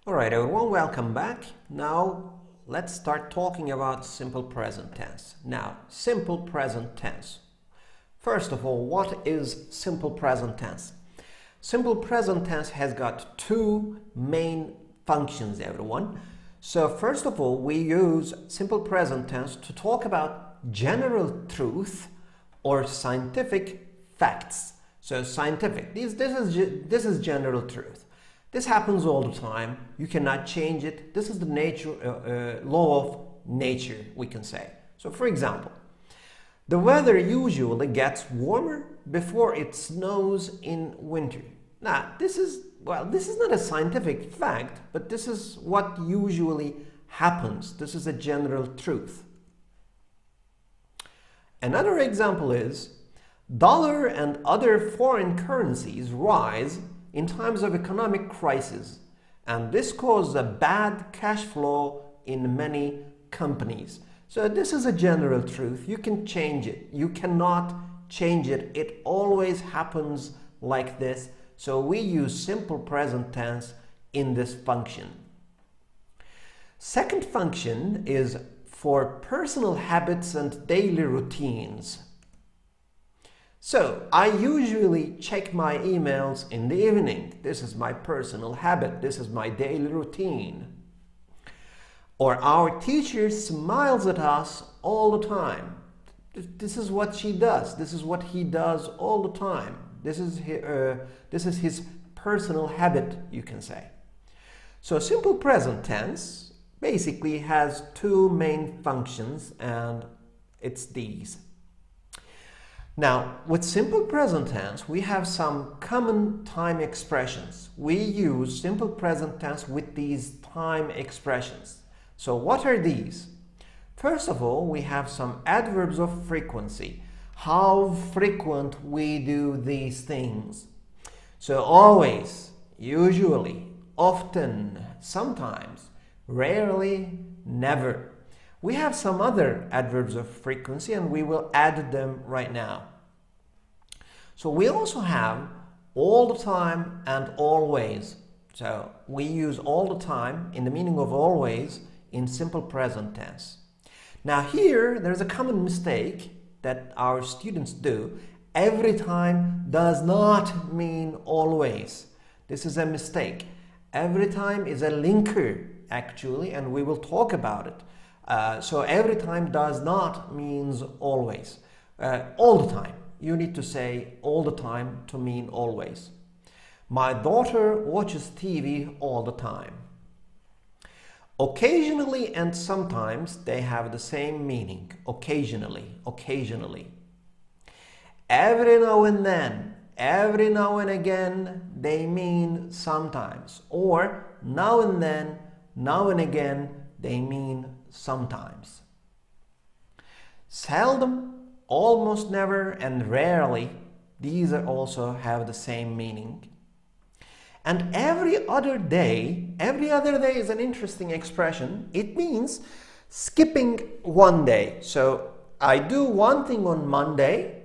Alright everyone, welcome back. Now let's start talking about simple present tense. Now, simple present tense. First of all, what is simple present tense? Simple present tense has got two main functions, everyone. So first of all, we use simple present tense to talk about general truth or scientific facts. So scientific, this is general truth. This happens all the time. You cannot change it. This is the law of nature, we can say. So for example, the weather usually gets warmer before it snows in winter. Now, this is not a scientific fact, but this is what usually happens. This is a general truth. Another example is, dollar and other foreign currencies rise in times of economic crisis, and this causes a bad cash flow in many companies. So this is a general truth. You can change it. You cannot change it. It always happens like this. So we use simple present tense in this function. Second function is for personal habits and daily routines. So, I usually check my emails in the evening. This is my personal habit. This is my daily routine. Or our teacher smiles at us all the time. This is what she does. This is what he does all the time. This is his personal habit, you can say. So, simple present tense basically has two main functions, and it's these. Now, with simple present tense, we have some common time expressions. We use simple present tense with these time expressions. So what are these? First of all, we have some adverbs of frequency. How frequent we do these things. So always, usually, often, sometimes, rarely, never. We have some other adverbs of frequency and we will add them right now. So we also have all the time and always. So we use all the time in the meaning of always in simple present tense. Now here there's a common mistake that our students do. Every time does not mean always. This is a mistake. Every time is a linker actually, and we will talk about it. So every time does not means always. All the time. You need to say all the time to mean always. My daughter watches TV all the time. Occasionally and sometimes they have the same meaning. Occasionally, occasionally. Every now and then, every now and again, they mean sometimes. Or now and then, now and again, they mean sometimes. Seldom, almost never, and rarely, these also have the same meaning. And every other day is an interesting expression. It means skipping one day. So I do one thing on Monday,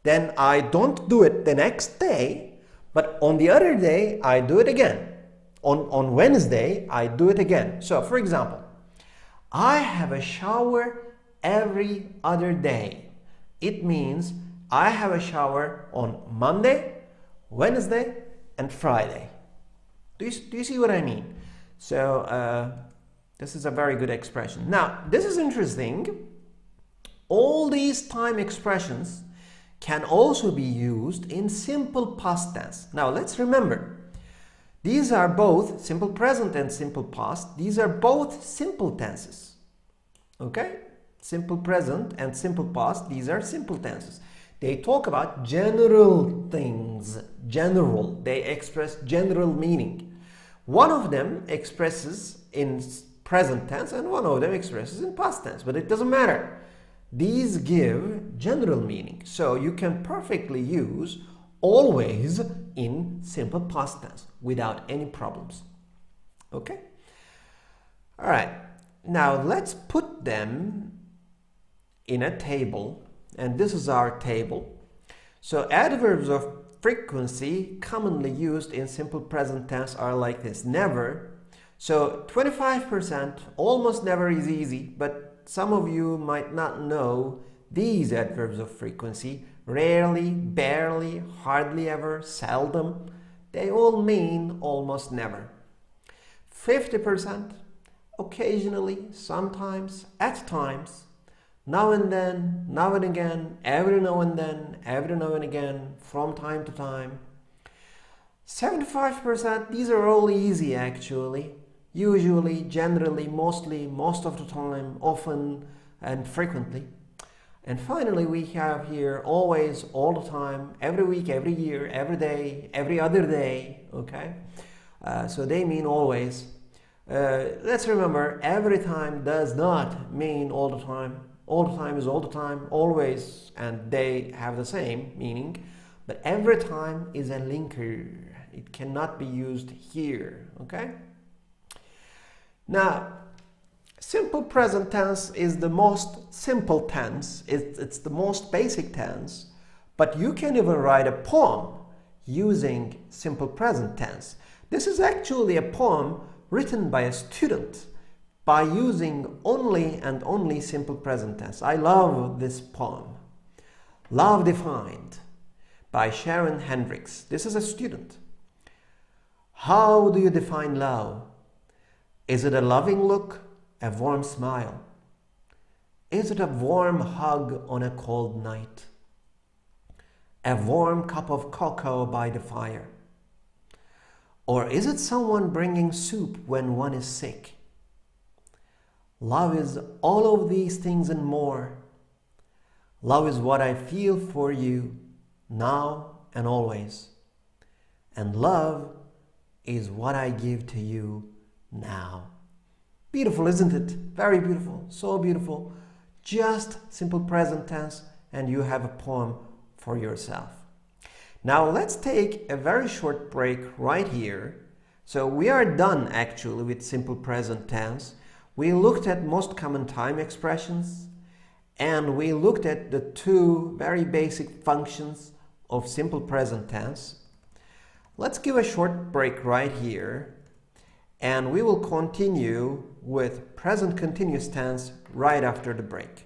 then I don't do it the next day, but on the other day, I do it again. On Wednesday, I do it again. So for example, I have a shower every other day. It means I have a shower on Monday, Wednesday, and Friday. Do you see what I mean? So this is a very good expression. Now, this is interesting. All these time expressions can also be used in simple past tense. Now, let's remember. These are both simple present and simple past. These are both simple tenses. Okay? Simple present and simple past, these are simple tenses. They talk about general things. General. They express general meaning. One of them expresses in present tense and one of them expresses in past tense. But it doesn't matter. These give general meaning. So you can perfectly use always in simple past tense without any problems. Okay? All right. Now let's put them in a table, and this is our table. So adverbs of frequency commonly used in simple present tense are like this: never, So 25% almost never is easy, but some of you might not know these adverbs of frequency. Rarely, barely, hardly ever, seldom. They all mean almost never. 50%, occasionally, sometimes, at times, now and then, now and again, every now and then, every now and again, from time to time. 75%, these are all easy actually. Usually, generally, mostly, most of the time, often, and frequently. And finally, we have here always, all the time, every week, every year, every day, every other day, okay? So they mean always. Let's remember, every time does not mean all the time. All the time is all the time, always, and they have the same meaning. But every time is a linker. It cannot be used here, okay? Now, simple present tense is the most simple tense. It's the most basic tense, but you can even write a poem using simple present tense. This is actually a poem written by a student by using only and only simple present tense. I love this poem. Love Defined by Sharon Hendricks. This is a student. How do you define love? Is it a loving look, a warm smile? Is it a warm hug on a cold night? A warm cup of cocoa by the fire? Or is it someone bringing soup when one is sick? Love is all of these things and more. Love is what I feel for you now and always. And love is what I give to you now. Beautiful, isn't it? Very beautiful, so beautiful. Just simple present tense and you have a poem for yourself. Now let's take a very short break right here. So we are done actually with simple present tense. We looked at most common time expressions and we looked at the two very basic functions of simple present tense. Let's give a short break right here and we will continue with present continuous tense right after the break.